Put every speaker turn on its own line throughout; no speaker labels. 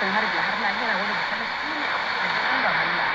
dejar viajar la vida, bueno, buscar los cines, empezando a bailar.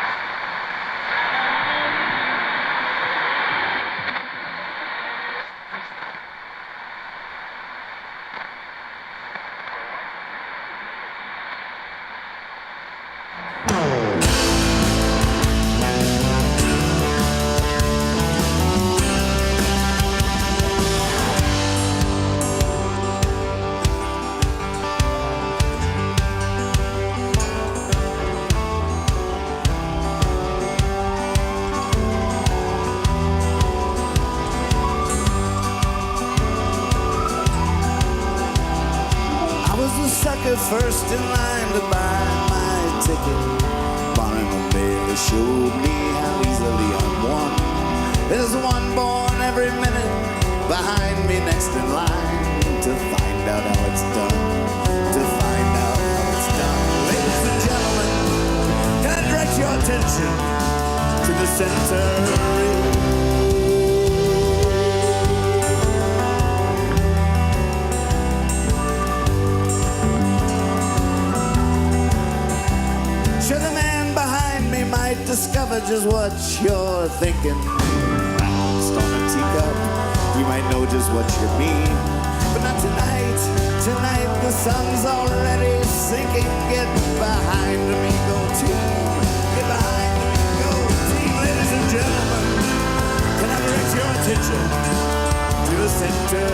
First in line to buy my ticket. Barnum Bailey showed me how easily I'm won. There's one born every minute behind me next in line to find out how it's done. To find out how it's done. Ladies and gentlemen, can I direct your attention to the center? Sure, the man behind me might discover just what you're thinking. Balanced on a teacup, he might know just what you mean. But not tonight, tonight the sun's already sinking. Get behind me, go team. Get behind me, go team. Ladies and gentlemen, can I direct your attention to the center?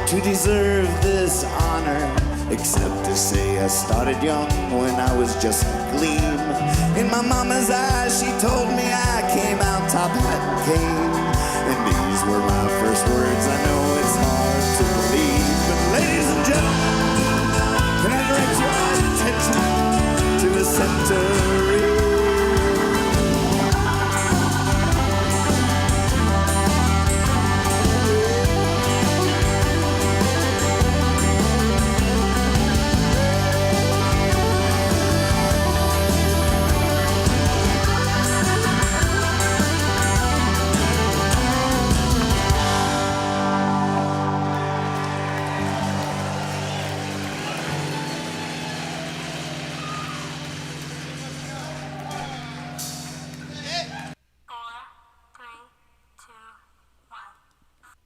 To deserve this honor, except to say I started young when I was just a gleam. In my mama's eyes, she told me I came out top hat and cane. And these were my first words. I know it's hard to believe, but ladies and gentlemen, can I direct your attention to the center?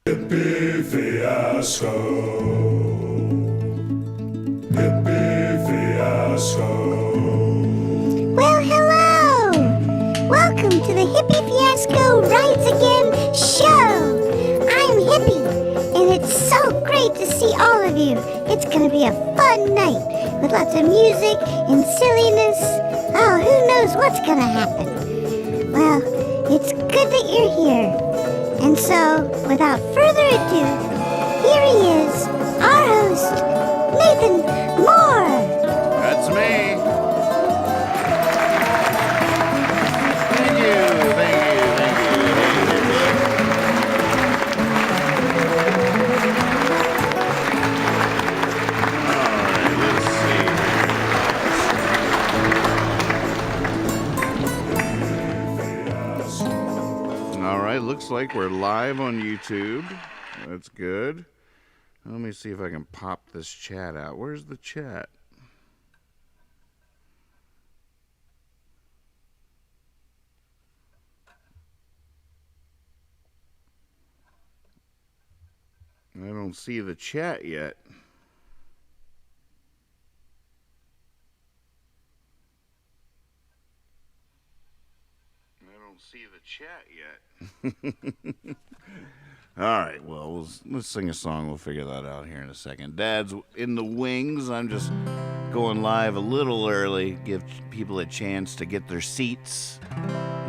Hippie fiasco. Hippie fiasco.
Well, hello! Welcome to the Hippie Fiasco Rides Again show! I'm Hippie, and it's so great to see all of you. It's gonna be a fun night with lots of music and silliness. Oh, who knows what's gonna happen? Well, it's good that you're here. And so, without further ado, here he is, our host, Nathan Moore.
That's me. Thank you. All right, looks like we're live on YouTube. That's good. Let me see if I can pop this chat out. Where's the chat? I don't see the chat yet.
don't see the chat yet.
All right, well, let's sing a song. We'll figure that out here in a second. Dad's in the wings. I'm just going live a little early, give people a chance to get their seats.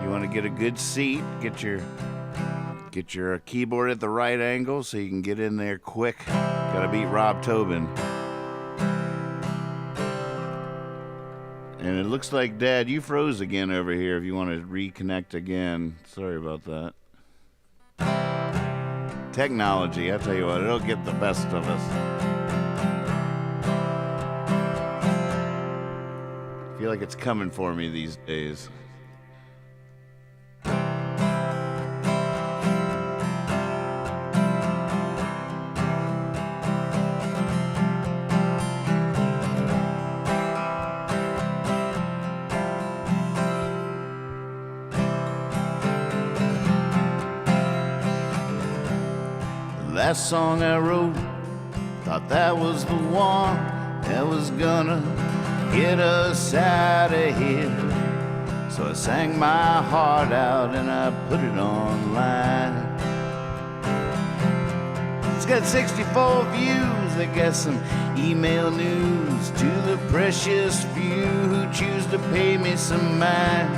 You want to get a good seat, get your keyboard at the right angle so you can get in there quick. Gotta beat Rob Tobin. And it looks like, Dad, you froze again over here if you want to reconnect again. Sorry about that. Technology, I tell you what, it'll get the best of us. I feel like it's coming for me these days. Last song I wrote, thought that was the one that was gonna get us out of here. So I sang my heart out and I put it online. It's got 64 views, I got some email news to the precious few who choose to pay me some mind.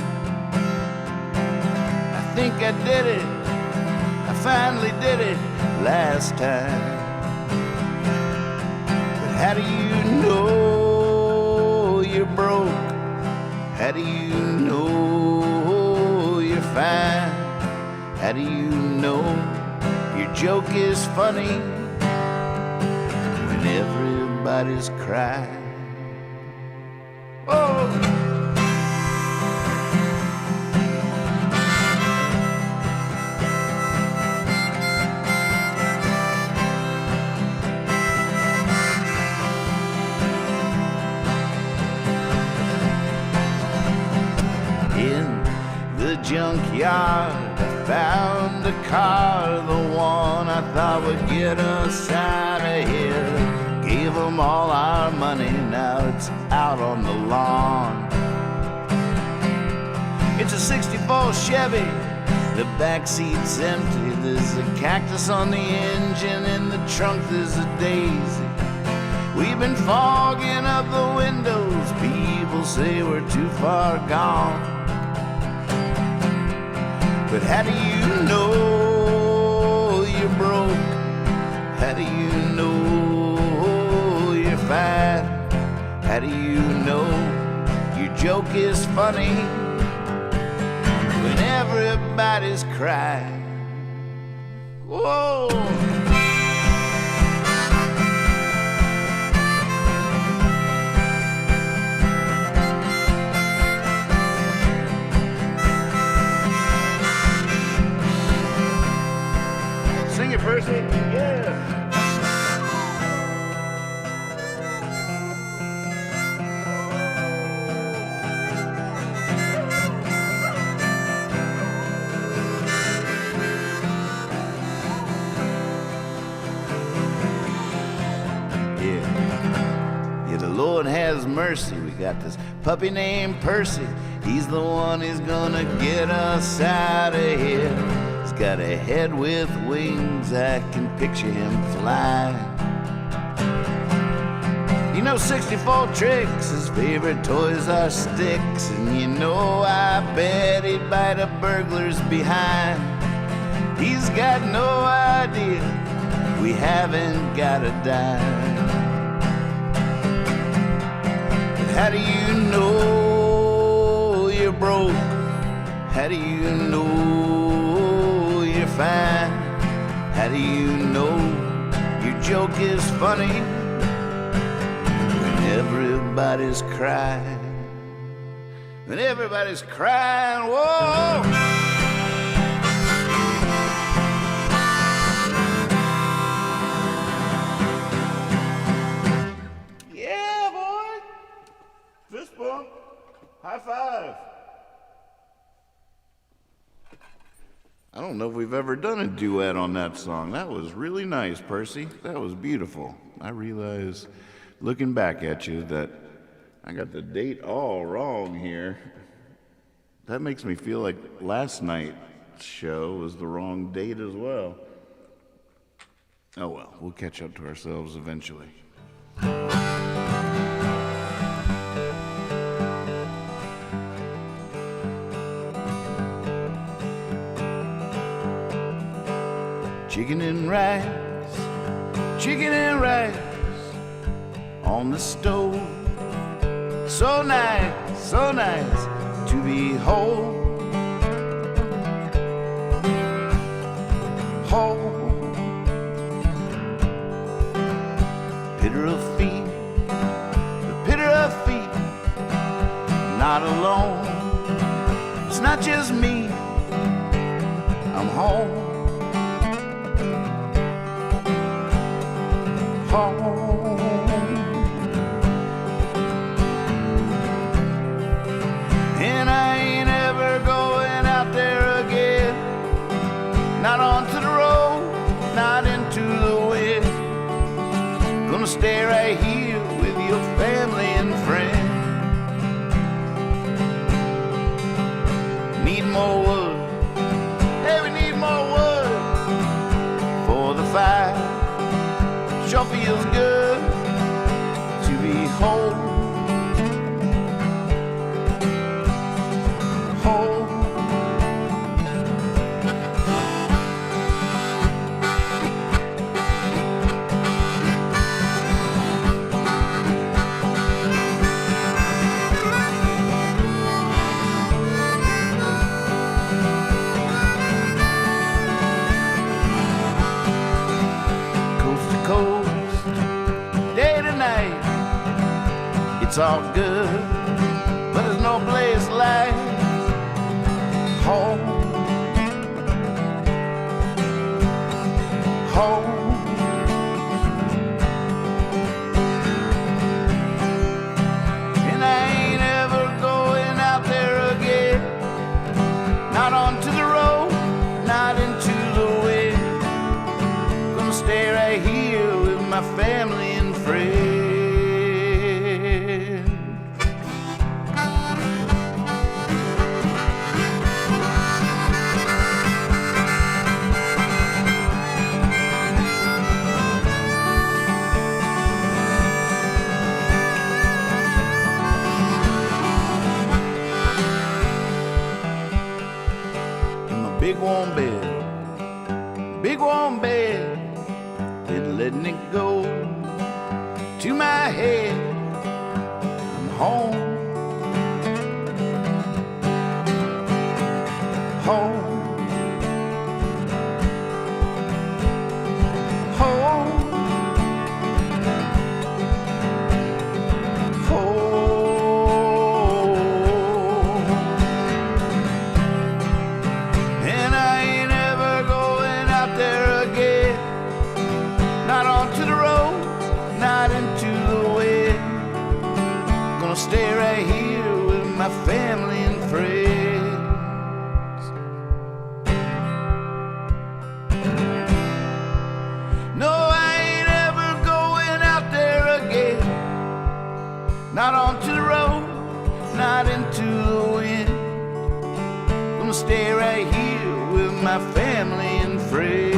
I think I did it, I finally did it last time. But how do you know you're broke? How do you know you're fine? How do you know your joke is funny when everybody's crying? Whoa! Junkyard, I found a car, the one I thought would get us out of here. Gave them all our money, now it's out on the lawn. It's a 64 Chevy, the back seat's empty. There's a cactus on the engine, in the trunk there's a daisy. We've been fogging up the windows, people say we're too far gone. But how do you know you're broke? How do you know you're fine? How do you know your joke is funny when everybody's crying? Whoa! Percy? Yeah. Yeah, the Lord has mercy. We got this puppy named Percy. He's the one who's gonna get us out of here. Got a head with wings, I can picture him flying. You know 64 tricks, his favorite toys are sticks. And you know I bet he'd bite a burglar's behind. He's got no idea we haven't got a dime. But how do you know you're broke? How do you know fine? How do you know your joke is funny when everybody's crying? When everybody's crying, whoa! Yeah, boy! Fist bump. High five. I don't know if we've ever done a duet on that song. That was really nice, Percy. That was beautiful. I realize, looking back at you, that I got the date all wrong here. That makes me feel like last night's show was the wrong date as well. Oh well, we'll catch up to ourselves eventually. Chicken and rice on the stove. So nice to behold. Pitter of feet, not alone. It's not just me, I'm home. And I ain't ever going out there again. Not onto the road, not into the wind. Gonna stay right here with your family and friends. Need more wood, hey, we need more wood for the fire. Sure feels good to be whole. Coast to coast, day to night, it's all good, but there's no place like home. And I ain't ever going out there again. Not onto the road, not into the wind. Gonna stay right here with my family and friends. Big warm bed, been letting it go to my head. I'm home. And I ain't ever going out there again. Not onto the road, not into the wind. Gonna stay right here with my family and friends. No, I ain't ever going out there again. Not onto the road, not into the wind. Gonna stay right here with my family and friends.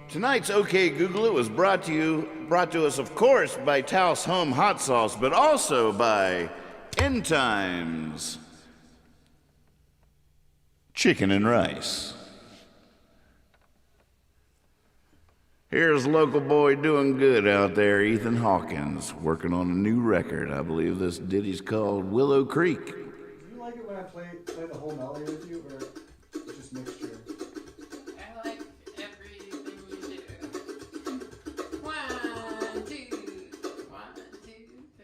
Tonight's OK Google It was brought to us, of course, by Taos Home Hot Sauce, but also by End Times Chicken and Rice. Here's local boy doing good out there, Ethan Hawkins, working on a new record. I believe this ditty's called Willow Creek.
Do you like it when I play the whole melody with you, or just mixture?
I like everything you do. 1, 2, 1, 2, 3.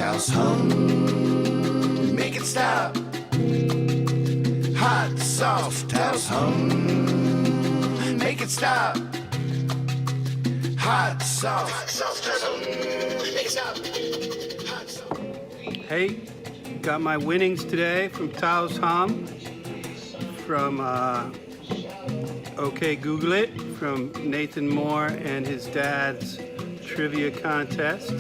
Towels hum. Make it stop. Hot sauce. Towels hum. Make it stop. Hot sauce. Hot sauce. Towels hum. Make it stop. Hot sauce.
Hey, got my winnings today from Tao's Hum, from OK Google It, from Nathan Moore and his dad's trivia contest.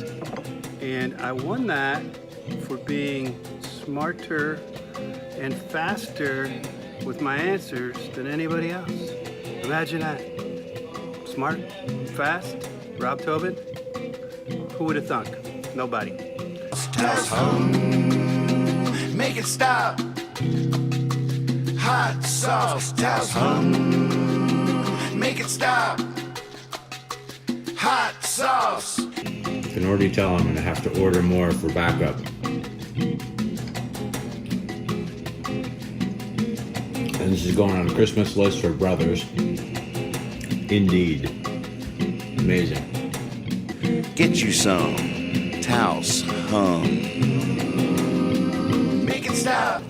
And I won that for being smarter and faster with my answers than anybody else. Imagine that. Smart, fast, Rob Tobin. Who would have thunk? Nobody.
Towels hum. Make it stop. Hot sauce. Towels hum. Make it stop. Hot sauce.
I can already tell I'm going to have to order more for backup. And this is going on a Christmas list for brothers. Indeed. Amazing.
Get you some Taos Hum.
Make it stop.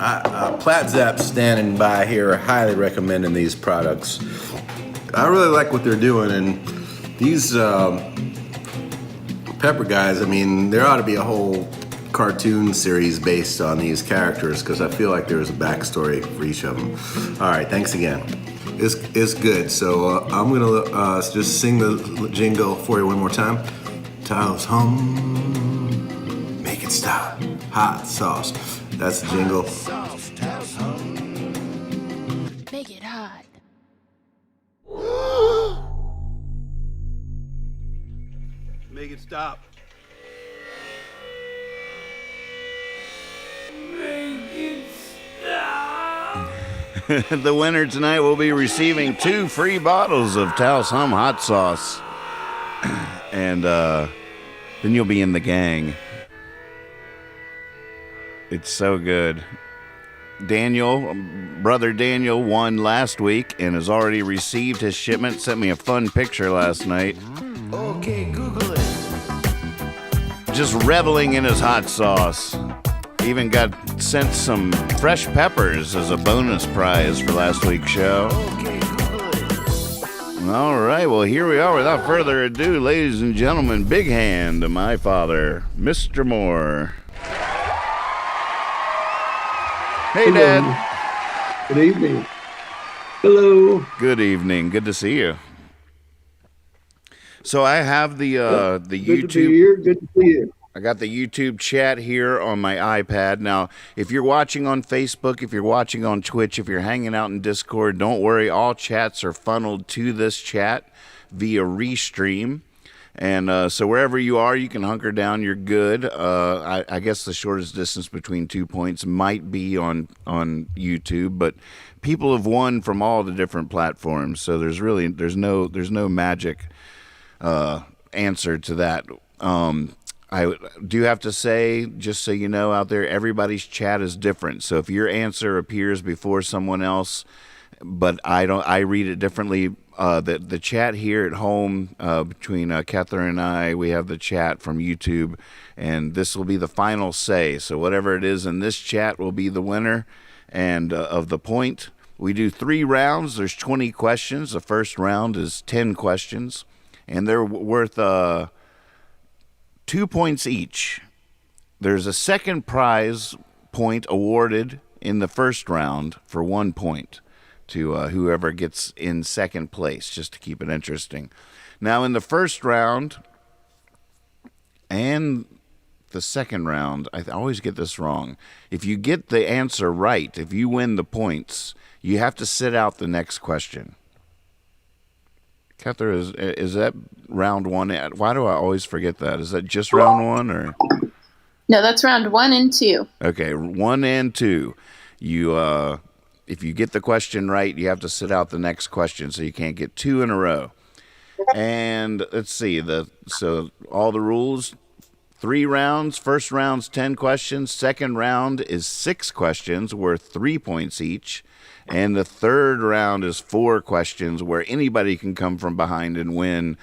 Platzap standing by here, highly recommending these products. I really like what they're doing, and these pepper guys, I mean, there ought to be a whole cartoon series based on these characters, because I feel like there's a backstory for each of them. All right, thanks again. It's good. So I'm gonna just sing the jingle for you one more time. Towels hum, make it stop. Hot sauce. That's the jingle.
Make it hot.
Make it stop.
The winner tonight will be receiving 2 free bottles of Taos Hum hot sauce. And then you'll be in the gang. It's so good. Brother Daniel won last week and has already received his shipment. Sent me a fun picture last night.
Okay, Google it.
Just reveling in his hot sauce. Even got sent some fresh peppers as a bonus prize for last week's show.
Okay, Google it.
All right, well, here we are. Without further ado, ladies and gentlemen, big hand to my father, Mr. Moore. Hey,
Hello.
Dad.
Good evening. Hello.
Good evening. Good to see you. So I have the
Good
YouTube.
to be here. Good to see you.
I got the YouTube chat here on my iPad. Now, if you're watching on Facebook, if you're watching on Twitch, if you're hanging out in Discord, don't worry. All chats are funneled to this chat via Restream. And so wherever you are, you can hunker down. You're good. I guess the shortest distance between 2 points might be on YouTube, but people have won from all the different platforms. So there's no magic answer to that. I do have to say, just so you know out there, everybody's chat is different. So if your answer appears before someone else, but I read it differently. The chat here at home between Catherine and I, we have the chat from YouTube, and this will be the final say. So whatever it is in this chat will be the winner and of the point. We do 3 rounds. There's 20 questions. The first round is 10 questions, and they're worth 2 points each. There's a second prize point awarded in the first round for 1 point to whoever gets in second place, just to keep it interesting. Now, in the first round and the second round, I always get this wrong. If you get the answer right, if you win the points, you have to sit out the next question. Catherine, is that round 1? Why do I always forget that? Is that just round 1 or?
No, that's round 1 and 2.
Okay, 1 and 2. You if you get the question right, you have to sit out the next question, so you can't get 2 in a row. And let's see, so all the rules: 3 rounds. First round's 10 questions. Second round is 6 questions worth 3 points each. And the third round is 4 questions where anybody can come from behind and win.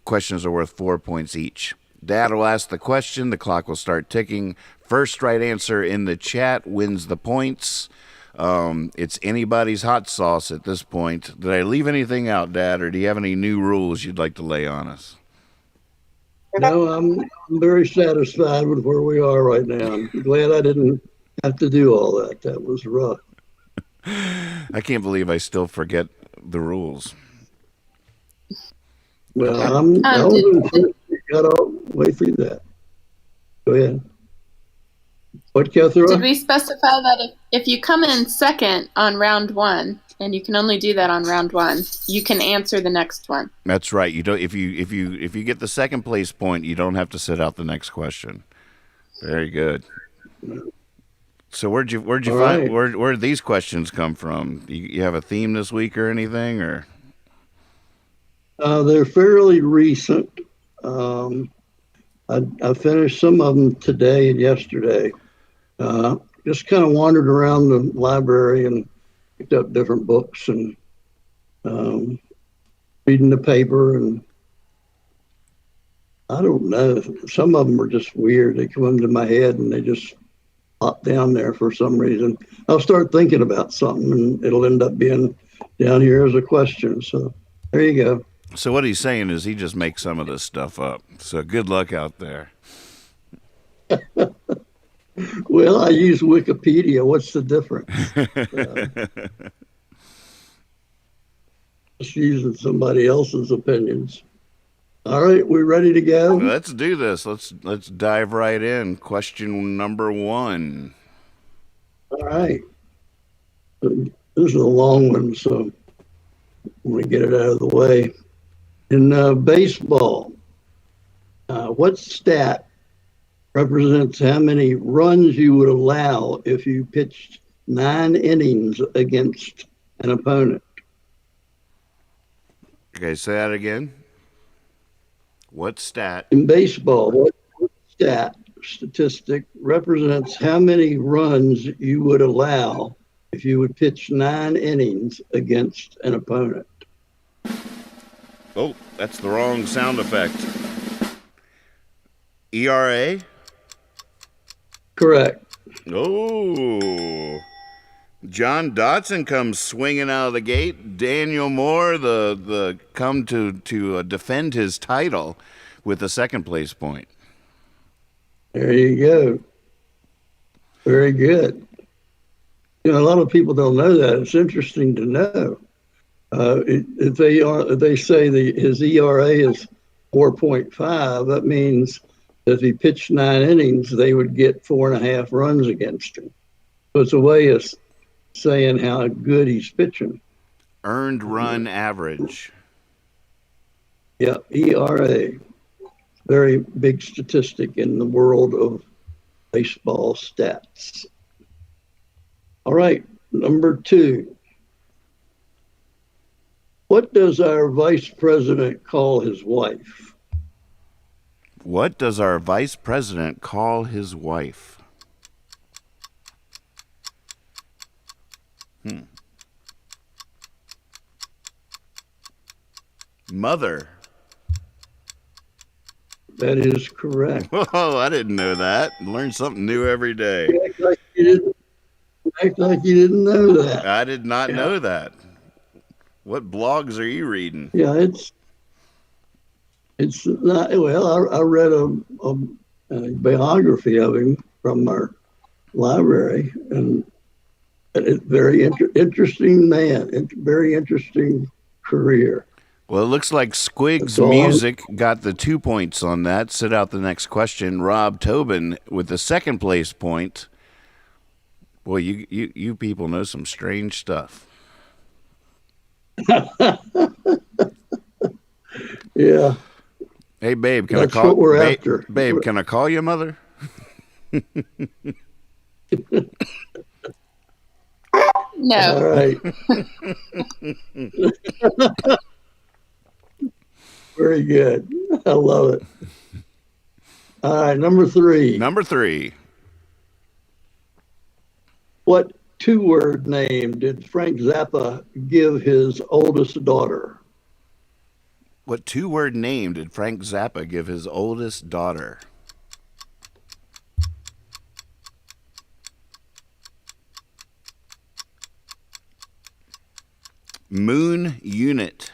Questions are worth 4 points each. Dad will ask the question. The clock will start ticking. First right answer in the chat wins the points. It's anybody's hot sauce at this point. Did I leave anything out, Dad, or do you have any new rules you'd like to lay on us?
No, I'm very satisfied with where we are right now. I'm glad I didn't have to do all that. That was rough.
I can't believe I still forget the rules.
Well, I wasn't got all the way through that. Go ahead. What, Catherine?
Did we specify that if you come in second on round one, and you can only do that on round one, you can answer the next one?
That's right. You don't if you get the second place point, you don't have to sit out the next question. Very good. So where'd you find where did these questions come from? You have a theme this week or anything, or?
They're fairly recent. I finished some of them today and yesterday. Just kind of wandered around the library and picked up different books and reading the paper, and I don't know. Some of them are just weird. They come into my head and they just pop down there for some reason. I'll start thinking about something and it'll end up being down here as a question. So there you go.
So what he's saying is he just makes some of this stuff up. So good luck out there.
Well, I use Wikipedia. What's the difference? Just using somebody else's opinions. All right, we ready to go?
Let's do this. Let's dive right in. Question number 1.
All right. This is a long one, so I'm going to get it out of the way. In baseball, what stat represents how many runs you would allow if you pitched 9 innings against an opponent?
Okay, say that again. What stat?
In baseball, what statistic represents how many runs you would allow if you would pitch 9 innings against an opponent?
Oh, that's the wrong sound effect. ERA?
Correct.
Oh. John Dotson comes swinging out of the gate. Daniel Moore, the come to defend his title with a second place point.
There you go. Very good. You know, a lot of people don't know that. It's interesting to know. If they say his ERA is 4.5, that means that if he pitched 9 innings, they would get 4.5 runs against him. So it's a way of saying how good he's pitching.
Earned run average.
Yeah, ERA. Very big statistic in the world of baseball stats. All right, number 2. What does our vice president call his wife?
What does our vice president call his wife? Mother.
That is correct.
Oh, I didn't know that. Learn something new every day.
Act like you didn't know that.
I did not know that. What blogs are you reading?
Yeah, it's not, well, I read a biography of him from our library, and it's very interesting man, very interesting career.
Well, it looks like Squig's Music got the 2 points on that. Sit out the next question. Rob Tobin with the second place point. Boy, you people know some strange stuff.
Yeah.
Hey, babe, can
That's
I call?
What we're after.
Babe, can I call you mother?
No.
All right. Very good. I love it. All right, number 3.
Number 3.
What 2-word name did Frank Zappa give his oldest daughter?
What two-word name did Frank Zappa give his oldest daughter? Moon Unit.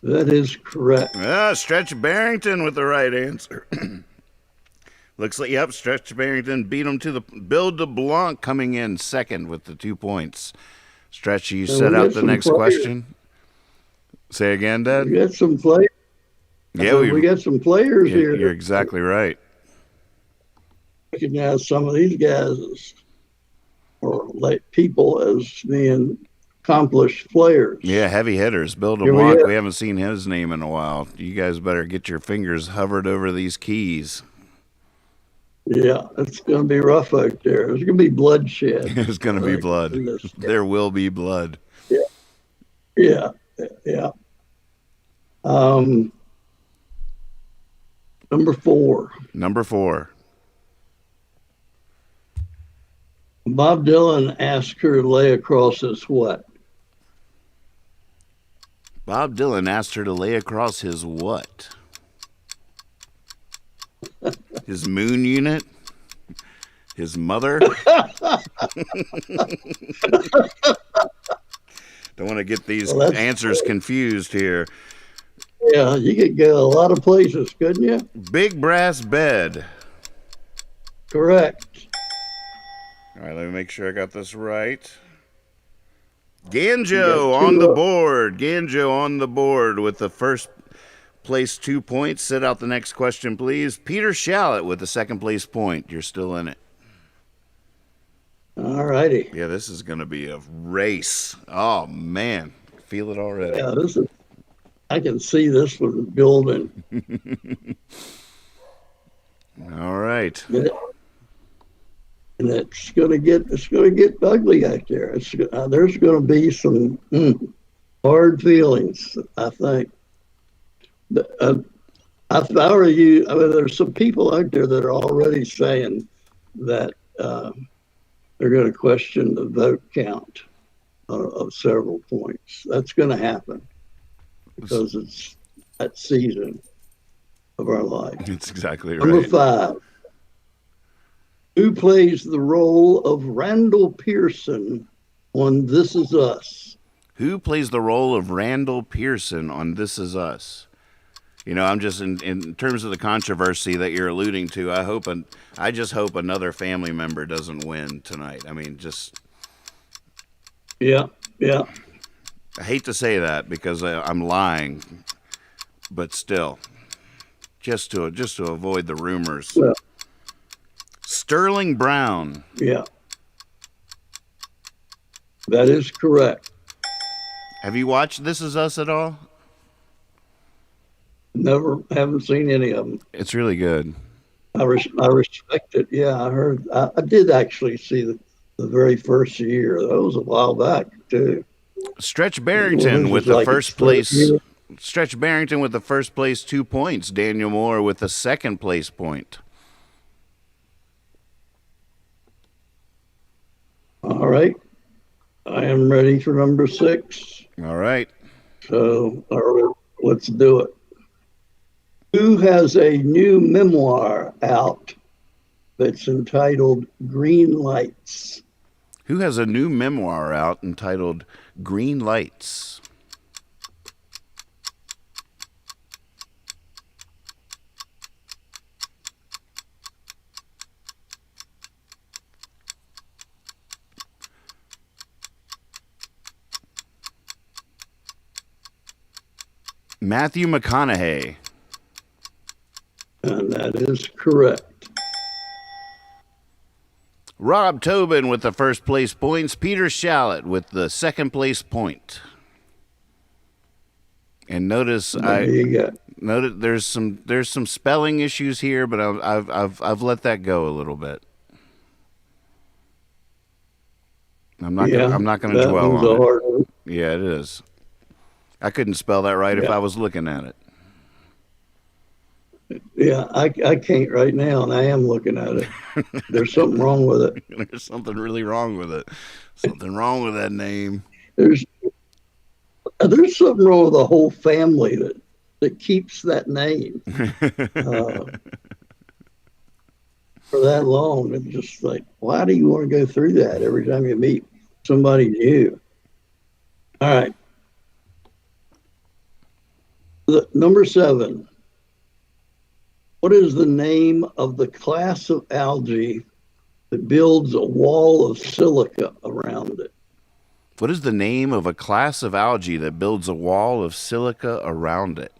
That is correct.
Stretch Barrington with the right answer. Looks like, yep, Stretch Barrington beat him to the... Bill DeBlanc coming in second with the 2 points. Stretch, you set out the next question. Say again, Dad?
We got some players.
Yeah,
we got some players here.
You're exactly right.
Recognize some of these guys or like people as being accomplished players.
Yeah, heavy hitters. Bill DeBlanc, we haven't seen his name in a while. You guys better get your fingers hovered over these keys.
Yeah, it's going to be rough out there. There's going to be bloodshed.
There's going to be blood. There will be blood.
Yeah. Number 4. Bob Dylan asked her to lay across his what?
Bob Dylan asked her to lay across his what? His moon unit? His mother? Don't want to get these answers confused here.
Yeah, you could go a lot of places, couldn't you?
Big brass bed.
Correct.
All right, let me make sure I got this right. Ganjo on the board. Ganjo on the board with the first place 2 points. Sit out the next question, please. Peter Shallot with the second place point. You're still in it.
All righty.
Yeah, this is going to be a race. Oh, man. Feel it already.
Yeah, I can see this one building.
All right.
And it's going to get ugly out there. There's going to be some hard feelings, I think. If I were you, there's some people out there that are already saying that they're going to question the vote count of several points. That's going to happen because it's that season of our life.
That's exactly right.
Number 5. Who plays the role of Randall Pearson on This Is Us?
Who plays the role of Randall Pearson on This Is Us? You know, I'm just in terms of the controversy that you're alluding to. I just hope another family member doesn't win tonight. I mean, just
yeah.
I hate to say that because I'm lying, but still, just to avoid the rumors.
Well,
Sterling Brown.
Yeah, that is correct.
Have you watched This Is Us at all?
Haven't seen any of them.
It's really good.
I respect it. Yeah, I did actually see the very first year. That was a while back too.
Stretch Barrington with the first place. Stretch Barrington with the first place 2 points. Daniel Moore with the second place point.
All right. I am ready for number 6.
All right.
So let's do it. Who has a new memoir out that's entitled Green Lights?
Who has a new memoir out entitled Green Lights? Matthew McConaughey.
And that is correct.
Rob Tobin with the first place points. Peter Shallot with the second place point. And notice there's some spelling issues here, but I've let that go a little bit. I'm not going to dwell on it. Yeah, it is. I couldn't spell that right if I was looking at it.
Yeah, I can't right now, and I am looking at it. There's something wrong with it.
There's something really wrong with it. Something wrong with that name.
There's something wrong with the whole family that keeps that name for that long. It's just like, why do you want to go through that every time you meet somebody new? All right. Number 7. What is the name of the class of algae that builds a wall of silica around it?
What is the name of a class of algae that builds a wall of silica around it?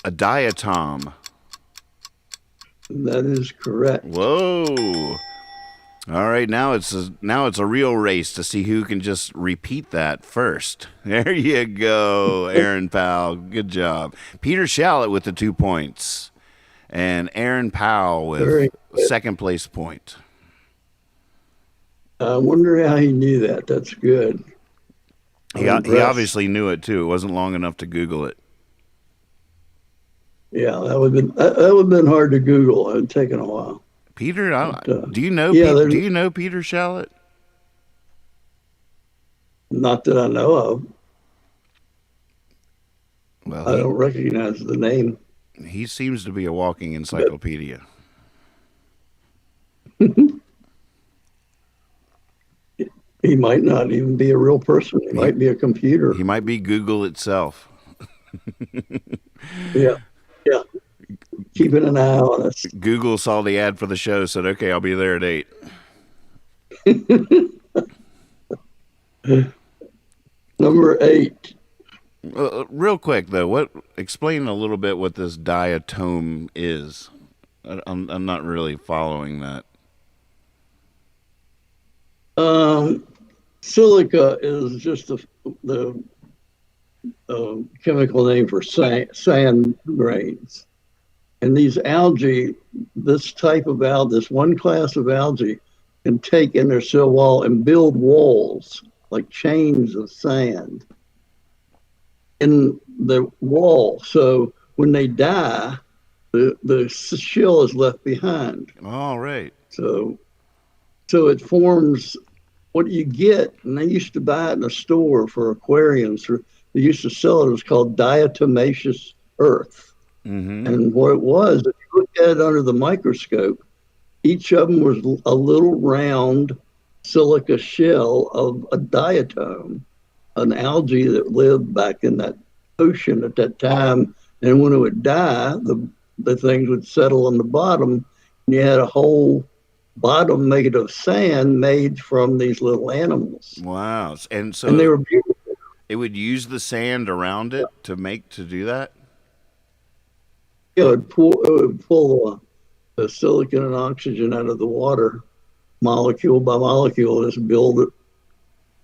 A diatom.
That is correct.
Whoa. All right, now it's a real race to see who can just repeat that first. There you go, Aaron Powell. Good job. Peter Shallot with the 2 points. And Aaron Powell with second place point.
I wonder how he knew that. That's good.
He obviously knew it too. It wasn't long enough to Google it.
Yeah, that would have been hard to Google. It would have taken a while.
Peter, do you know? Do you know Peter Shallot?
Not that I know of.
Well,
I don't recognize the name.
He seems to be a walking encyclopedia.
He might not even be a real person. He might be a computer.
He might be Google itself.
Yeah. Keeping an eye on us.
Google saw the ad for the show, said, "Okay, I'll be there at 8."
Number 8.
Real quick though, explain a little bit what this diatom is. I'm not really following that.
Silica is just the chemical name for sand grains. And these algae, this one class of algae, can take in their cell wall and build walls like chains of sand in the wall. So when they die, the shell is left behind.
All right.
So it forms what you get, and they used to buy it in a store for aquariums. They used to sell it. It was called diatomaceous earth.
Mm-hmm.
And what it was, if you look at it under the microscope, each of them was a little round silica shell of a diatom, an algae that lived back in that ocean at that time. And when it would die, the things would settle on the bottom, and you had a whole bottom made of sand made from these little animals.
Wow. And
they were beautiful.
It would use the sand around it to do that?
Yeah, it would pull the silicon and oxygen out of the water, molecule by molecule, just build it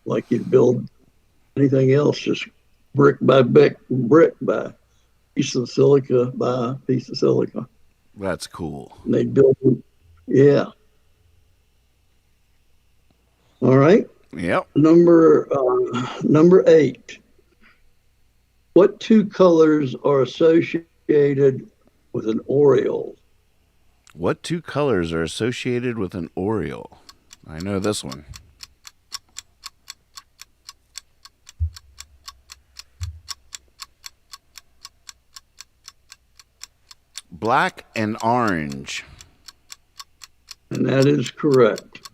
like you'd build anything else, just brick by brick by piece of silica by piece of silica.
That's cool.
And they build it. Yeah. All right.
Yep.
Number 8. What 2 colors are associated with an oriole?
What 2 colors are associated with an oriole? I know this one. Black and orange.
And that is correct.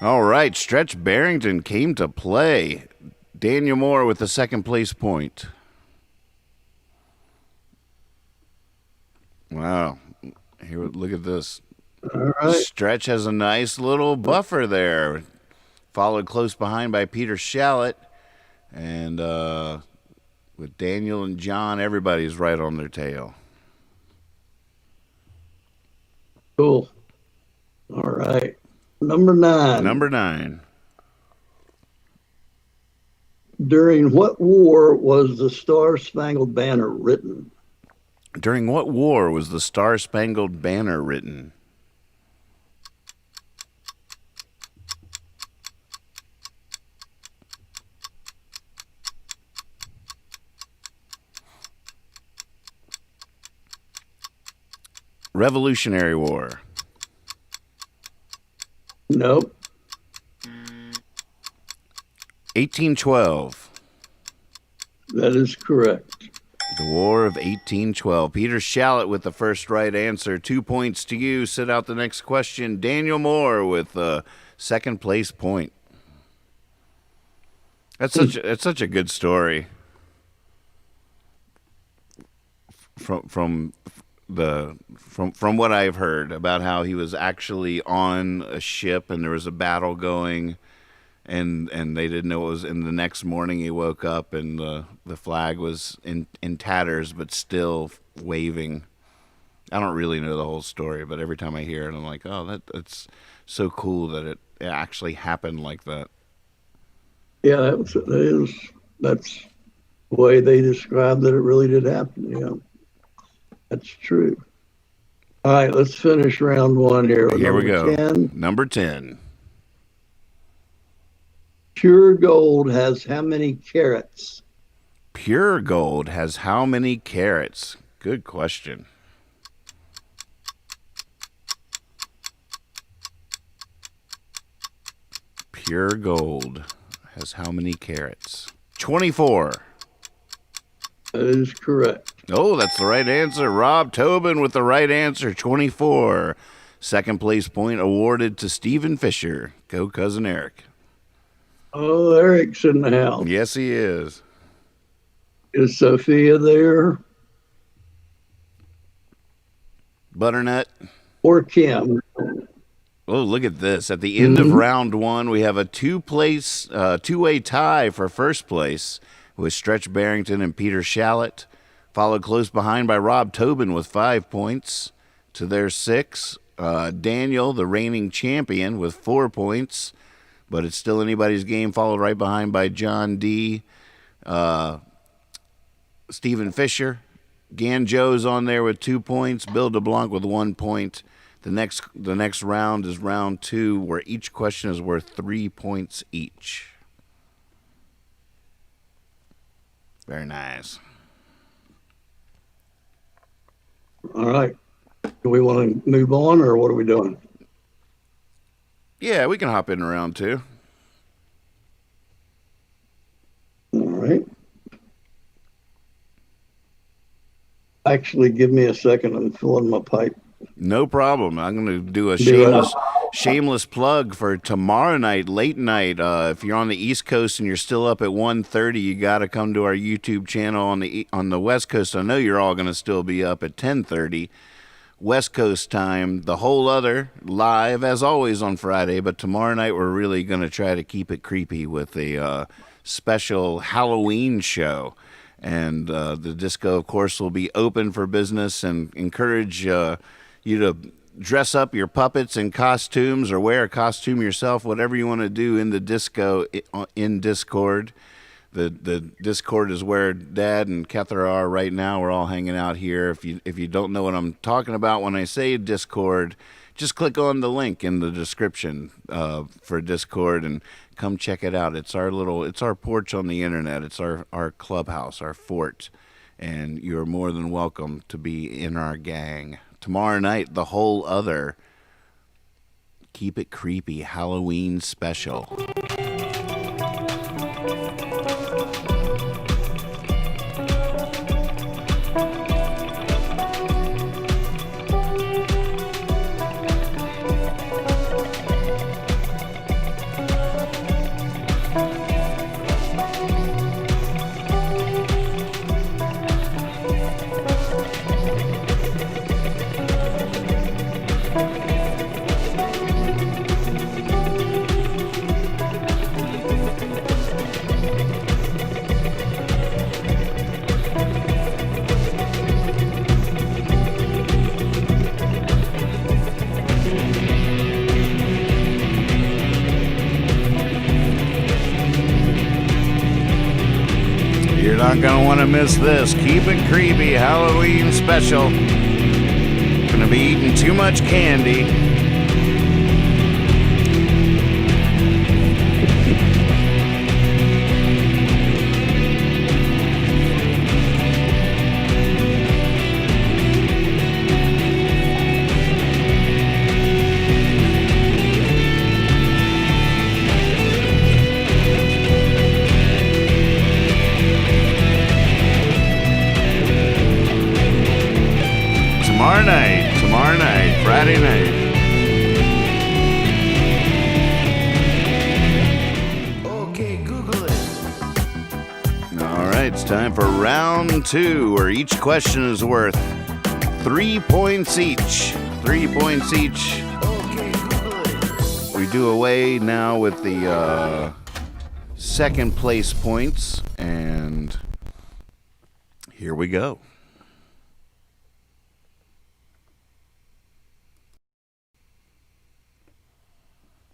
All right, Stretch Barrington came to play. Daniel Moore with the second place point. Wow. Here, look at this.
All right.
Stretch has a nice little buffer there. Followed close behind by Peter Shallot. And with Daniel and John, everybody's right on their tail.
Cool. All right. Number 9.
Number 9.
During what war was the Star-Spangled Banner written?
During what war was the Star-Spangled Banner written? Revolutionary War.
Nope.
1812.
That is correct.
The War of 1812. Peter Shallot with the first right answer. 2 points to you. Sit out the next question. Daniel Moore with the second place point. That's such a good story. From what I've heard about how he was actually on a ship and there was a battle going, and they didn't know it was. And the next morning he woke up and the flag was in tatters but still waving. I don't really know the whole story, but every time I hear it, I'm like, oh, that's so cool that it actually happened like that.
Yeah, that's the way they described that it really did happen. Yeah, that's true. All right, let's finish round one here.
Here we go.
10.
Number 10.
Pure gold has how many carats?
Pure gold has how many carats? Good question. Pure gold has how many carats? 24.
That is correct.
Oh, that's the right answer. Rob Tobin with the right answer, 24. Second place point awarded to Stephen Fisher. Go, Cousin Eric.
Oh, Eric's in the house.
Yes, he is.
Is Sophia there?
Butternut.
Or Kim?
Oh, look at this. At the end of round one, we have a two-way tie for first place with Stretch Barrington and Peter Shallot, followed close behind by Rob Tobin with 5 points to their 6. Daniel, the reigning champion, with 4 points, but it's still anybody's game, followed right behind by John D., Stephen Fisher. Ganjo's on there with 2 points, Bill DeBlanc with 1 point. The next round is round 2, where each question is worth 3 points each. Very nice.
All right. Do we want to move on, or what are we doing?
Yeah, we can hop in round 2.
All right. Actually, give me a second. I'm filling my pipe.
No problem. I'm going to do a shameless plug for tomorrow night, late night. If you're on the East Coast and you're still up at 1:30, you got to come to our YouTube channel on the West Coast. I know you're all going to still be up at 10:30 West Coast time. The Whole Other live as always on Friday, but tomorrow night we're really going to try to keep it creepy with a special Halloween show. And the disco, of course, will be open for business, and encourage you to dress up your puppets in costumes or wear a costume yourself, whatever you want to do in the disco in Discord. The Discord is where Dad and Kethra are right now. We're all hanging out here. If you don't know what I'm talking about when I say Discord, just click on the link in the description for Discord and come check it out. It's our porch on the internet. It's our clubhouse, our fort, and you're more than welcome to be in our gang. Tomorrow night, The Whole Other Keep It Creepy Halloween special. You're not going to want to miss this. Keep It Creepy Halloween special. Going to be eating too much candy. Friday night.
Okay, Google it.
All right, it's time for round 2, where each question is worth 3 points each. 3 points each.
Okay, Google it.
We do away now with the second place points, and here we go.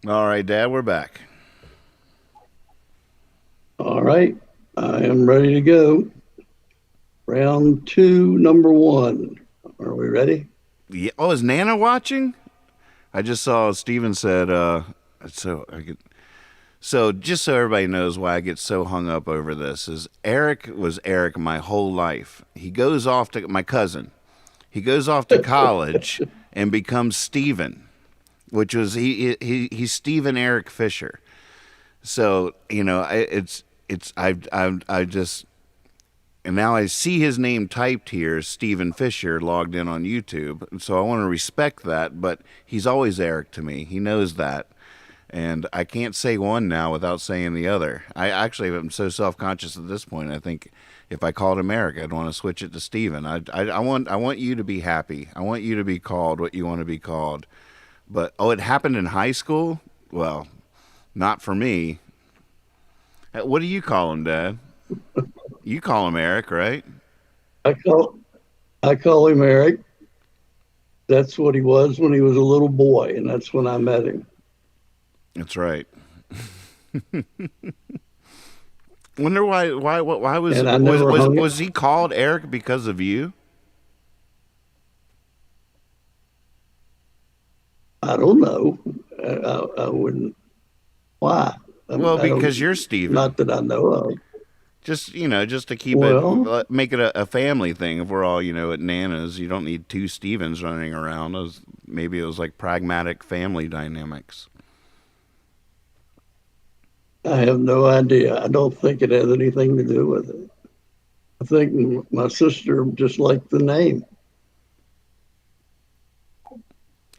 All right, Dad, we're back.
All right, I am ready to go. Round 2, number 1. Are we ready?
Yeah. Oh, is Nana watching? I just saw Steven said, so just so everybody knows why I get so hung up over this, is Eric was Eric my whole life. He goes off to, my cousin, he goes off to college and becomes Steven, which was, he's Steven Eric Fisher. So, you know, I just, and now I see his name typed here, Steven Fisher, logged in on YouTube. And so I want to respect that, but he's always Eric to me. He knows that. And I can't say one now without saying the other. I actually am so self-conscious at this point. I think if I called him Eric, I'd want to switch it to Steven. I want you to be happy. I want you to be called what you want to be called. But, oh, it happened in high school? Well, not for me. What do you call him, Dad? You call him Eric, right?
I call him Eric. That's what he was when he was a little boy, and that's when I met him.
That's right. Wonder why was he called Eric because of you?
I don't know. I wouldn't. Why?
Well, because you're Steven.
Not that I know of.
Just, you know, just to keep it, make it a family thing. If we're all, you know, at Nana's, you don't need 2 Stevens running around. Maybe it was like pragmatic family dynamics.
I have no idea. I don't think it has anything to do with it. I think my sister just liked the name.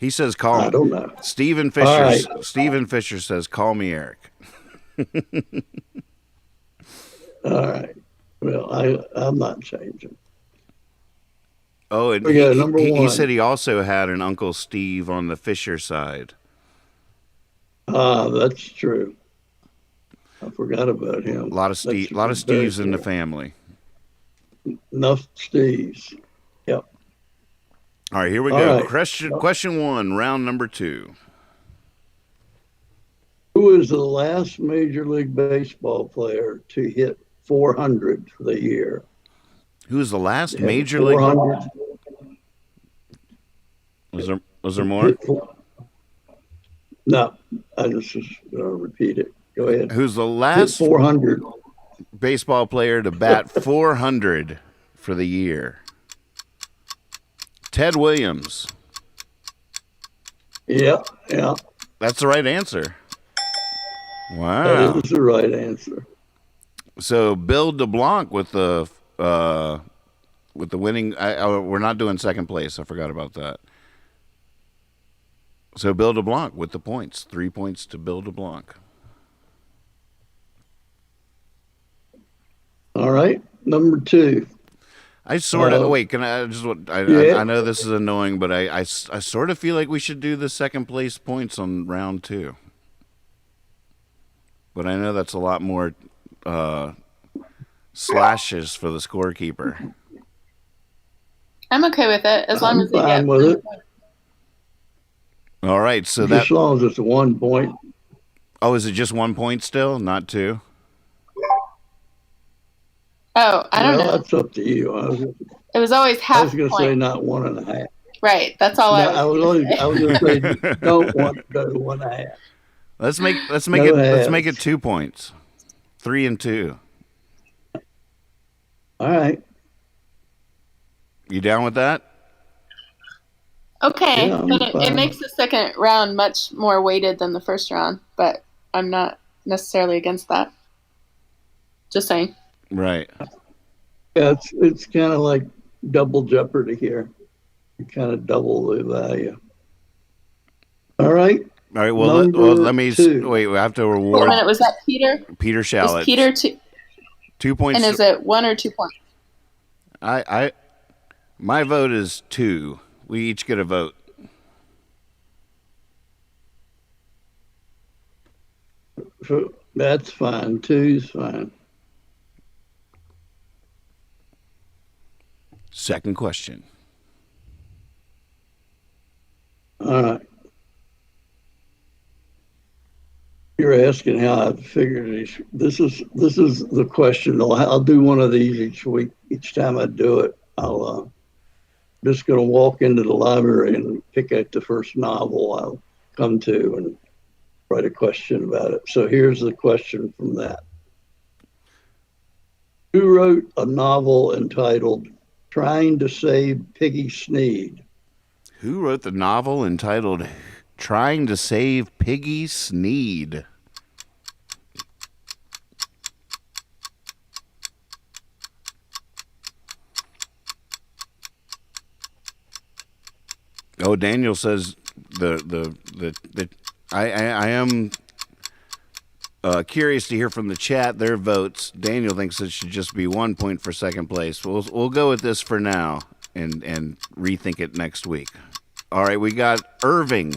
He says, "Call me."
I don't know.
Steven Fisher. Right. Steven Fisher says, "Call me Eric."
All right. Well, I'm not changing.
Oh, and he said he also had an Uncle Steve on the Fisher side.
Ah, that's true. I forgot about him.
A lot of Steves in the family.
Enough Steves. Yep.
All right, here we go. Right. Question 1, round number 2.
Who is the last Major League Baseball player to hit 400 for the year?
Who is the last Major League? Was there more?
No, I just repeat it. Go ahead.
Who's the last
400
baseball player to bat 400 for the year? Ted Williams.
Yeah.
That's the right answer. Wow.
That is the right answer.
So Bill DeBlanc with the winning. We're not doing second place. I forgot about that. So Bill DeBlanc with the points. 3 points to Bill DeBlanc.
All right, number 2.
I sort of wait. Can I just? I know this is annoying, but I sort of feel like we should do the second place points on round 2. But I know that's a lot more slashes for the scorekeeper.
I'm okay with it as long as you get
with it.
All right, so
as long as it's 1 point.
Oh, is it just 1 point still, not 2?
Oh, I don't know.
That's up to you.
It was always half.
I was going to say not 1.5.
Right, that's all I was
going to say. Don't want to go to 1.5.
Let's make it 2 points. 3 and 2.
All right.
You down with that?
Okay, yeah, but it makes the second round much more weighted than the first round, but I'm not necessarily against that. Just saying.
Right.
Yeah, it's kind of like double jeopardy here. You kind of double the value. All right.
All right. Well, let me wait. We have to
Wait a
reward
minute, was that Peter?
Peter Shallot.
Was Peter 2
points?
And is it 1 or 2 points?
My vote is 2. We each get a vote.
That's fine. 2's fine.
Second question.
All right. You're asking how I figured these. This is the question. I'll do one of these each week. Each time I do it, I'll just going to walk into the library and pick out the first novel I'll come to and write a question about it. So here's the question from that. Who wrote a novel entitled Trying to Save Piggy Sneed?
Who wrote the novel entitled Trying to Save Piggy Sneed? Oh, Daniel says I am curious to hear from the chat their votes. Daniel thinks it should just be 1 point for second place. We'll go with this for now and rethink it next week. All right, we got Irving.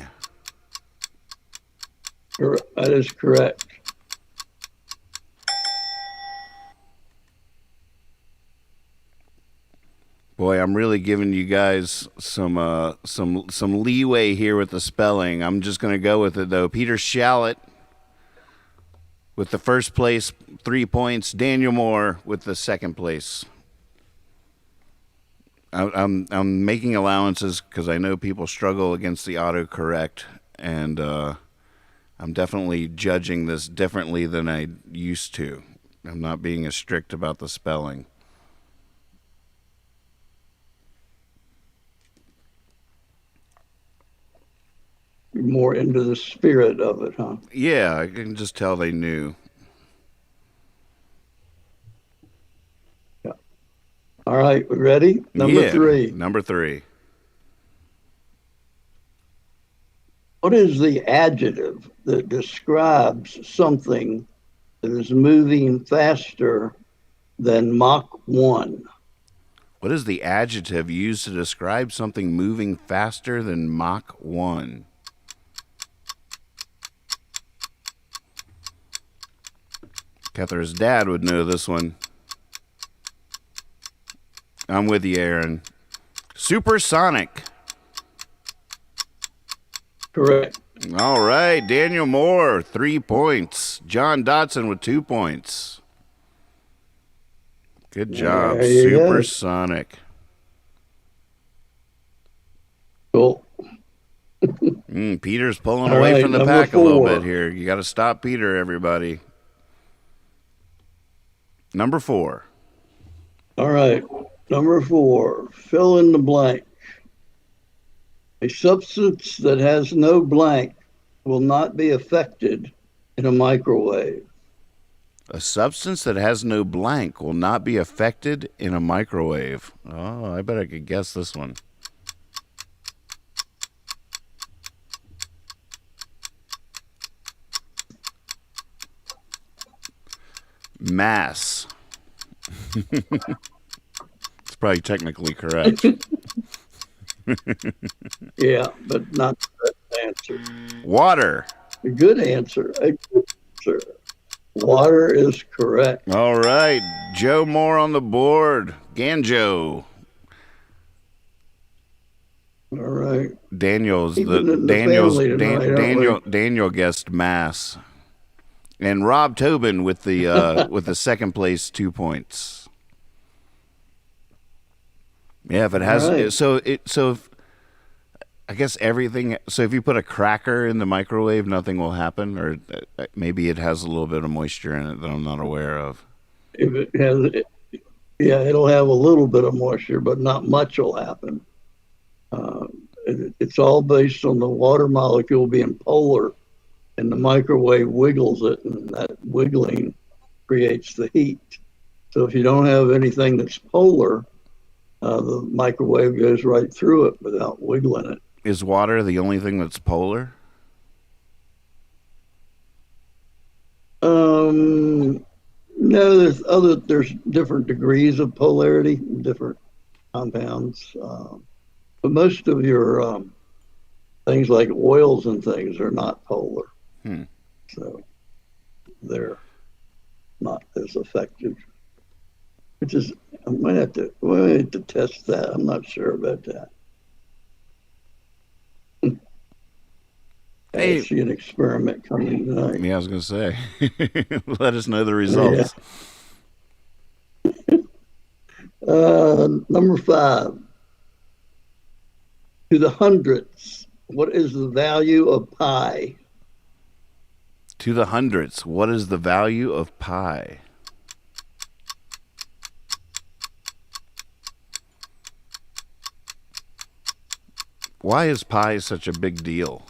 That is correct.
Boy, I'm really giving you guys some leeway here with the spelling. I'm just going to go with it though. Peter Shallot with the first place, 3 points. Daniel Moore with the second place. I'm making allowances because I know people struggle against the autocorrect, and I'm definitely judging this differently than I used to. I'm not being as strict about the spelling.
More into the spirit of it, huh?
Yeah, I can just tell they knew.
Yeah. All right, we ready? Number 3.
Number 3.
What is the adjective that describes something that is moving faster than Mach 1?
What is the adjective used to describe something moving faster than Mach 1? Catherine's dad would know this one. I'm with you, Aaron. Supersonic.
Correct.
All right, Daniel Moore, 3 points. John Dotson with 2 points. Good job. Supersonic.
Cool.
Peter's pulling away from the pack a little bit here. You got to stop Peter, everybody. Number 4.
All right. Number 4. Fill in the blank. A substance that has no blank will not be affected in a microwave.
A substance that has no blank will not be affected in a microwave. Oh, I bet I could guess this one. Mass. It's probably technically correct.
Yeah, but not the answer.
Water.
A good answer. A good answer. Water is correct.
All right. Joe Moore on the board. Ganjo.
All right.
Daniel guessed mass. And Rob Tobin with the with the second place 2 points. Yeah, if it has if I guess everything. So if you put a cracker in the microwave, nothing will happen, or maybe it has a little bit of moisture in it that I'm not aware of.
If it has, it'll have a little bit of moisture, but not much will happen. It's all based on the water molecule being polar, and the microwave wiggles it, and that wiggling creates the heat. So if you don't have anything that's polar, the microwave goes right through it without wiggling it.
Is water the only thing that's polar?
No, there's different degrees of polarity, different compounds. But most of your things like oils and things are not polar. So they're not as effective. Which is, I might have to test that. I'm not sure about that.
Hey.
I see an experiment coming tonight.
Yeah, I was going to say. Let us know the results.
Yeah. Number 5. To the hundredths, what is the value of pi?
To the hundredths, what is the value of pi? Why is pi such a big deal?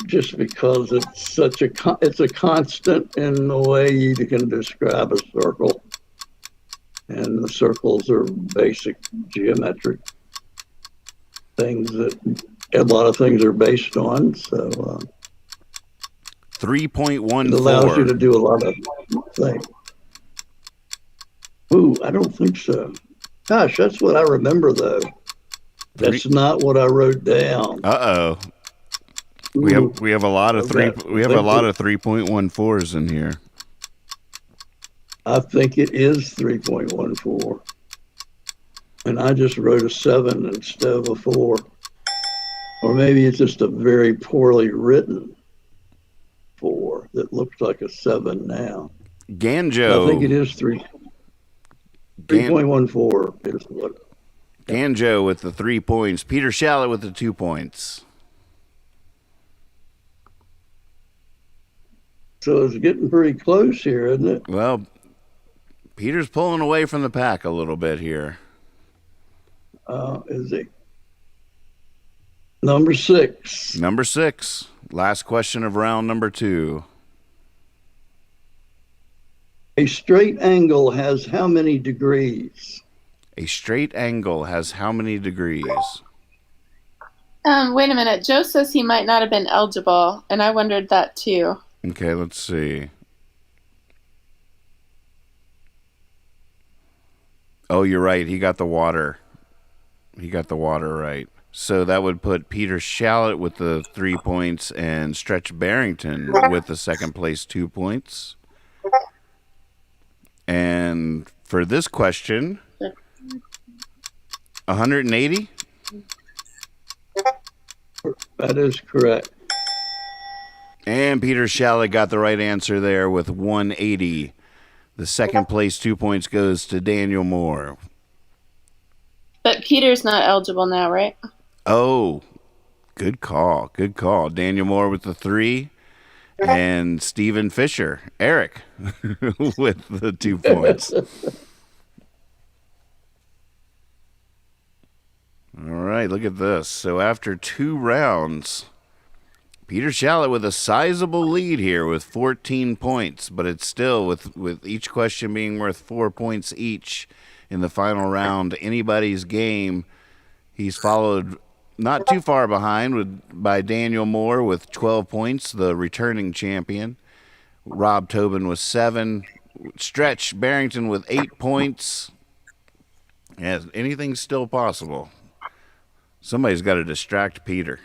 Just because it's it's a constant in the way you can describe a circle, and the circles are basic geometric things that a lot of things are based on. So
3.14.
It allows you to do a lot of things. Ooh, I don't think so. Gosh, that's what I remember though. That's not what I wrote down.
Uh-oh. We have a lot of 3.14s in here.
I think it is 3.14. And I just wrote a 7 instead of a 4. Or maybe it's just a very poorly written 4 that looks like a 7 now.
Ganjo.
I think it is 3.14 is what.
Ganjo with the 3 points. Peter Shallot with the 2 points.
So it's getting pretty close here, isn't it?
Well, Peter's pulling away from the pack a little bit here.
Is he? Number 6.
Number 6. Last question of round number 2.
A straight angle has how many degrees?
A straight angle has how many degrees?
Wait a minute. Joe says he might not have been eligible, and I wondered that too.
Okay, let's see. Oh, you're right. He got the water. He got the water right. So that would put Peter Shallot with the 3 points and Stretch Barrington with the second place 2 points. And for this question, 180?
That is correct.
And Peter Shallot got the right answer there with 180. The second place 2 points goes to Daniel Moore.
But Peter's not eligible now, right?
Oh, good call. Good call. Daniel Moore with the 3. And Stephen Fisher, Eric, with the 2 points. All right, look at this. So after 2 rounds, Peter Shallot with a sizable lead here with 14 points, but it's still with each question being worth 4 points each in the final round. Anybody's game. He's followed not too far behind by Daniel Moore with 12 points, the returning champion. Rob Tobin with 7. Stretch Barrington with 8 points. Yeah, anything's still possible. Somebody's got to distract Peter.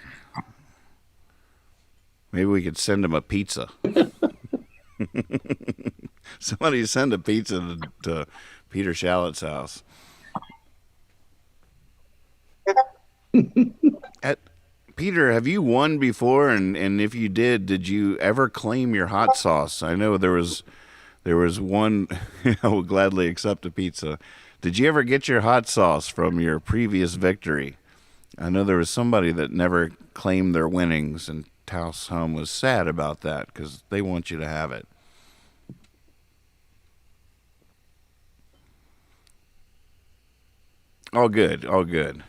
Maybe we could send him a pizza. Somebody send a pizza to Peter Shallot's house. Peter, have you won before? And if you did you ever claim your hot sauce? I know there was one. I will gladly accept a pizza. Did you ever get your hot sauce from your previous victory? I know there was somebody that never claimed their winnings, and Taos Home was sad about that because they want you to have it. All good, all good.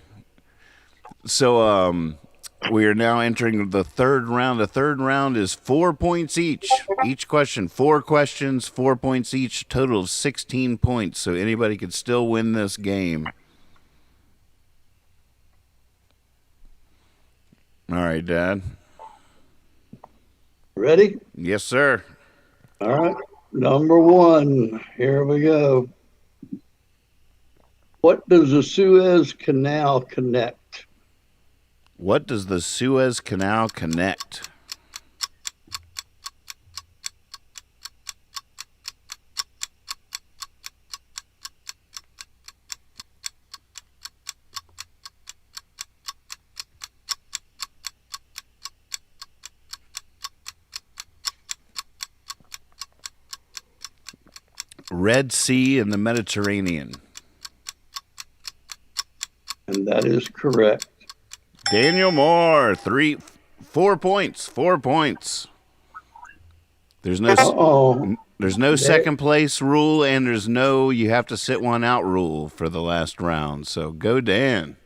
So, we are now entering the third round. The third round is 4 points each. Each question, 4 questions, 4 points each, total of 16 points. So anybody could still win this game. All right, Dad.
Ready?
Yes, sir.
All right. Number one. Here we go. What does the Suez Canal connect?
What does the Suez Canal connect? Red Sea and the Mediterranean.
And that is correct.
Daniel Moore, 4 points. 4 points. There's no second place rule, and there's no you have to sit one out rule for the last round. So go Dan.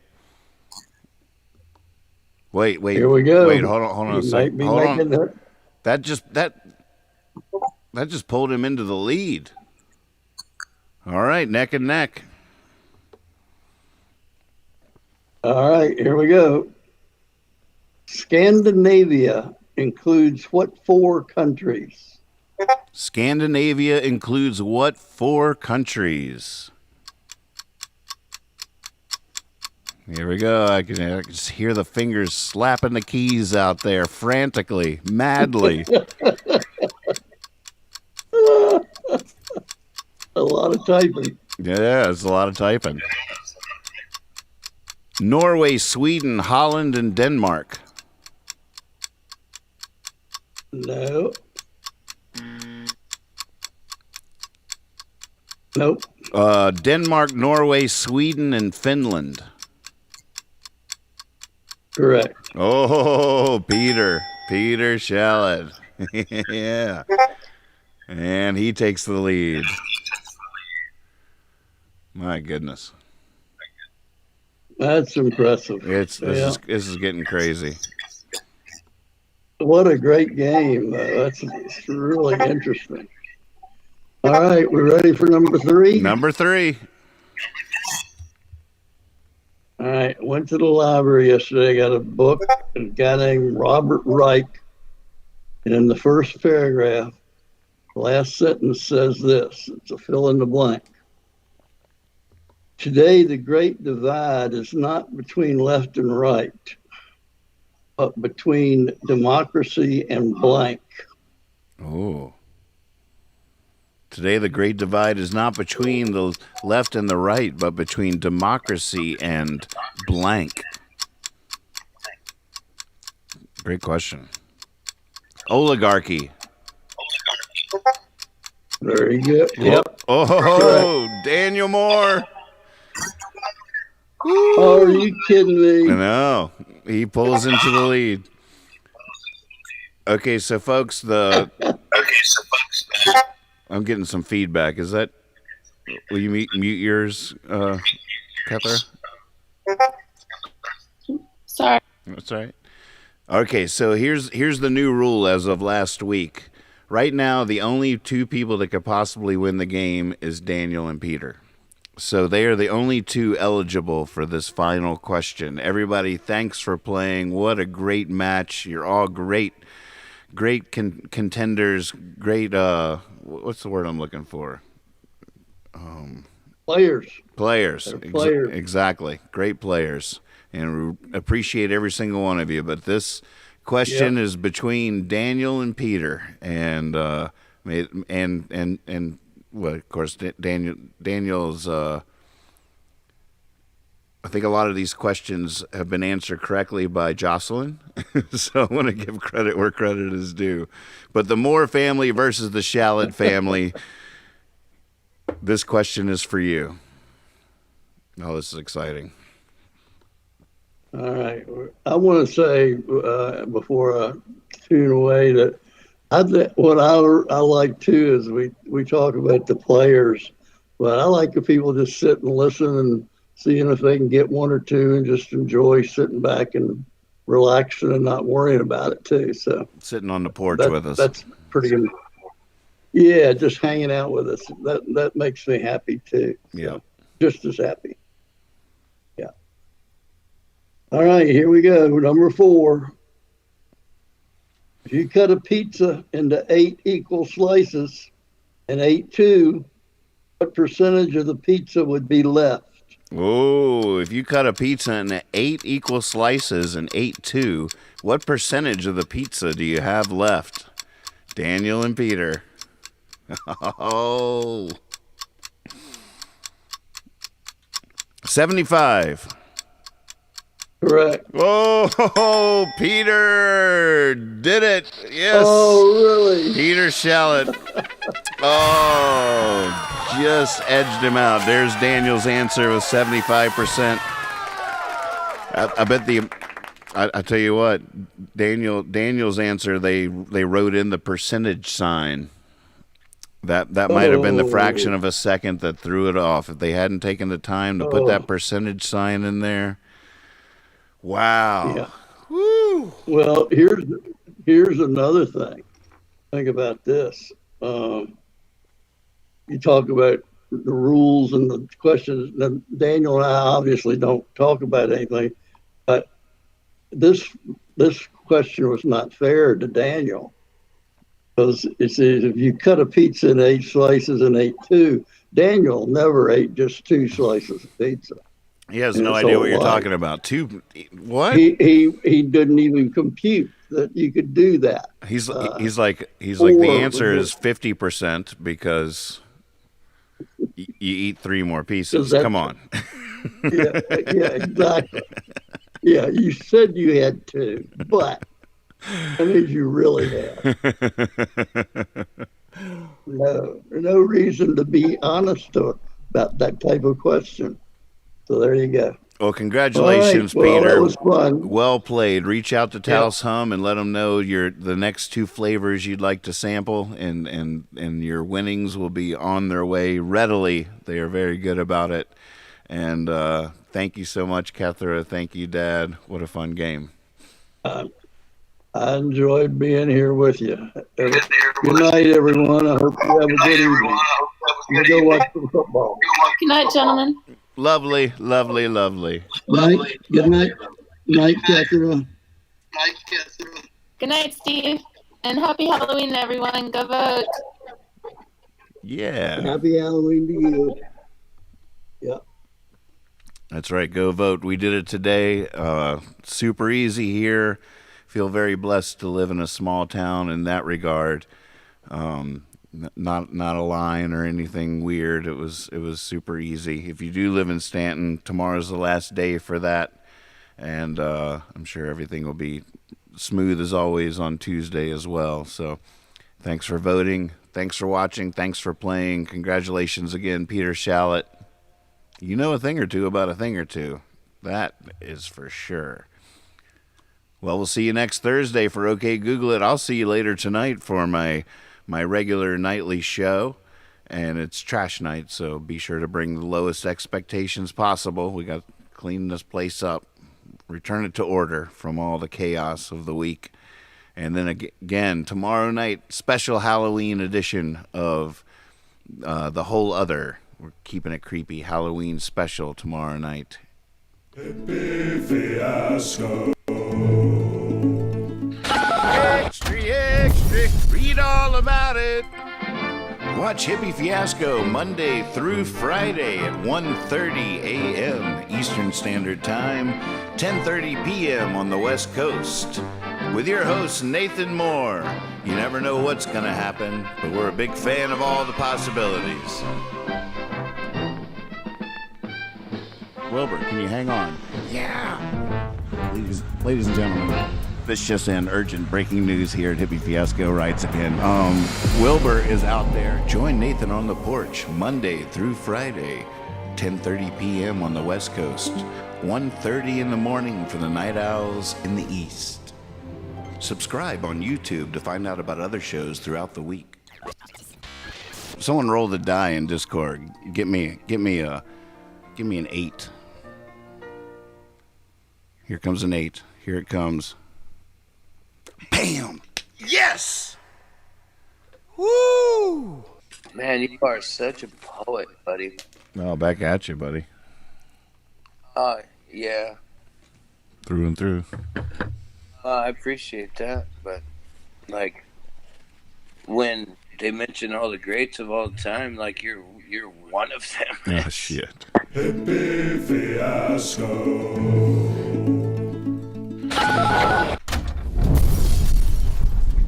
Wait.
Here we go.
Wait, hold on a second. Hold on. That just pulled him into the lead. All right, neck and neck.
All right, here we go. Scandinavia includes what 4 countries?
Scandinavia includes what 4 countries? Here we go. I can just hear the fingers slapping the keys out there frantically, madly.
A lot of typing.
Yeah, it's a lot of typing. Norway, Sweden, Holland, and Denmark.
No. Nope.
Denmark, Norway, Sweden, and Finland.
Correct.
Oh, Peter Shallot. Yeah. And he takes the lead. My goodness.
That's impressive.
This is getting crazy.
What a great game. It's really interesting. All right, we're ready for number 3?
Number 3.
All right, went to the library yesterday, got a book, a guy named Robert Reich, and in the first paragraph, the last sentence says this, it's a fill in the blank. Today, the great divide is not between left and right, but between democracy and blank.
Oh. Today, the great divide is not between the left and the right, but between democracy and blank. Great question. Oligarchy.
Very good.
Yep. Oh, Daniel Moore.
Oh, are you kidding me?
I know. He pulls into the lead. Okay, so folks, I'm getting some feedback. Is that? Will you mute yours, Catherine?
Sorry.
That's all right. Okay, so here's the new rule as of last week. Right now, the only 2 people that could possibly win the game is Daniel and Peter. So they are the only 2 eligible for this final question. Everybody, thanks for playing. What a great match. You're all great contenders. Great, what's the word I'm looking for?
Players.
Players.
Players.
Exactly. Great players. And we appreciate every single one of you. But this question is between Daniel and Peter. And well, of course, Daniel's, I think a lot of these questions have been answered correctly by Jocelyn. So I want to give credit where credit is due. But the Moore family versus the Shallot family, this question is for you. Oh, this is exciting.
All right. I want to say before I tune away that what I like too is we talk about the players, but I like the people just sit and listen and seeing if they can get 1 or 2 and just enjoy sitting back and relaxing and not worrying about it too. So
sitting on the porch with us.
That's pretty. Yeah, just hanging out with us. That makes me happy too. So,
yeah,
just as happy. Yeah. All right, here we go. Number 4. If you cut a pizza into 8 equal slices and ate 2, what percentage of the pizza would be left?
Oh, if you cut a pizza into 8 equal slices and ate 2, what percentage of the pizza do you have left? Daniel and Peter. Oh. 75.
Correct.
Oh, Peter did it. Yes.
Oh, really?
Peter Shallot. Oh, just edged him out. There's Daniel's answer with 75%. I bet I tell you what, Daniel's answer, they wrote in the percentage sign. That might have been the fraction of a second that threw it off. If they hadn't taken the time to put that percentage sign in there. Wow.
Yeah.
Woo.
Well, here's another thing. Think about this. You talk about the rules and the questions. Now, Daniel and I obviously don't talk about anything, but this question was not fair to Daniel. Because it says if you cut a pizza in 8 slices and ate 2, Daniel never ate just 2 slices of pizza.
He has no idea what you're talking about. 2, what?
He didn't even compute that you could do that.
He's like the answer is 50% because you eat 3 more pieces. Come on.
Yeah, exactly. Yeah, you said you had 2, but that means you really have. No reason to be honest about that type of question. So there you go.
Well, congratulations,
right. Well,
Peter.
That was fun.
Well played. Reach out to Taos Hum and let them know the next 2 flavors you'd like to sample, and your winnings will be on their way readily. They are very good about it. And thank you so much, Kethra. Thank you, Dad. What a fun game.
I enjoyed being here with you. Good night, everyone. I hope you have a good evening. You go watch some football.
Good night, gentlemen.
Lovely, lovely, lovely.
Night. Good night. Night, Catherine.
Good night, Steve. And happy Halloween, everyone. Go vote.
Yeah.
Happy Halloween to you. Yeah.
That's right. Go vote. We did it today. Super easy here. Feel very blessed to live in a small town in that regard. Not a line or anything weird. It was super easy. If you do live in Stanton, tomorrow's the last day for that, and I'm sure everything will be smooth as always on Tuesday as well. So thanks for voting. Thanks for watching. Thanks for playing. Congratulations again, Peter Shallot. You know a thing or two about a thing or two. That is for sure. Well, we'll see you next Thursday for OK Google It. I'll see you later tonight for my regular nightly show, and it's trash night, so be sure to bring the lowest expectations possible. We got to clean this place up, return it to order from all the chaos of the week. And then again, tomorrow night, special Halloween edition of The Whole Other. We're keeping it creepy. Halloween special tomorrow night.
Hippie Fiasco.
Extra, read all about it. Watch Hippie Fiasco Monday through Friday at 1:30 a.m. Eastern Standard Time, 10:30 p.m. on the West Coast. With your host, Nathan Moore. You never know what's going to happen, but we're a big fan of all the possibilities. Wilbur, can you hang on? Yeah. Ladies and gentlemen, this just in, urgent breaking news here at Hippie Fiasco Rides Again. Wilbur is out there. Join Nathan on the porch Monday through Friday, 10:30 p.m. on the West Coast, 1:30 in the morning for the Night Owls in the East. Subscribe on YouTube to find out about other shows throughout the week. Someone roll the die in Discord. Give me an 8. Here comes an 8. Here it comes. Bam! Yes! Woo!
Man, you are such a poet, buddy.
Oh, back at you, buddy.
Yeah.
Through and through.
I appreciate that, but like when they mention all the greats of all time, like you're one of them.
Oh, shit.
Hippie fiasco.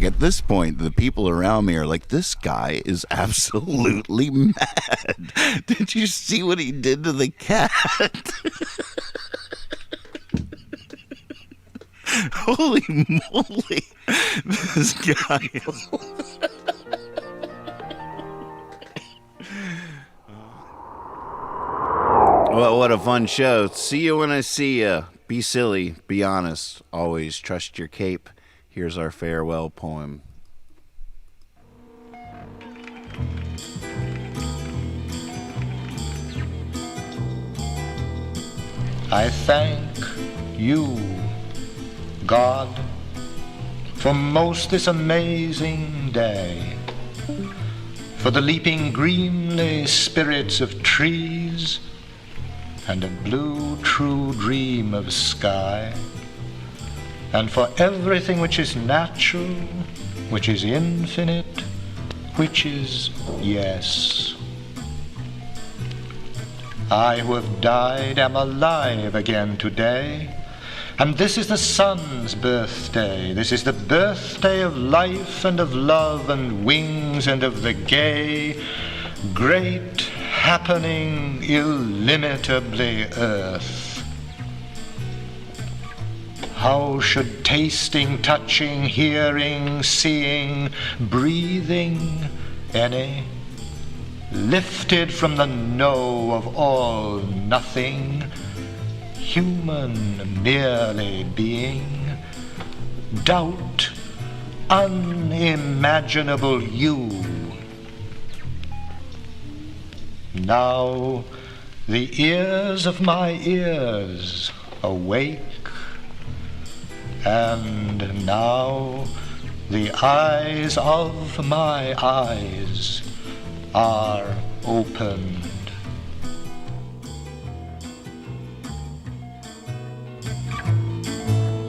At this point, the people around me are like, this guy is absolutely mad. Did you see what he did to the cat? Holy moly. This guy is... Well, what a fun show. See you when I see you. Be silly, be honest, always trust your cape. Here's our farewell poem.
I thank you, God, for most this amazing day, for the leaping greenly spirits of trees and a blue true dream of sky, and for everything which is natural, which is infinite, which is yes. I who have died am alive again today, and this is the sun's birthday. This is the birthday of life and of love and wings and of the gay, great, happening, illimitably earth. How should tasting, touching, hearing, seeing, breathing, any, lifted from the no of all nothing, human merely being, doubt unimaginable you? Now the ears of my ears awake, and now the eyes of my eyes are open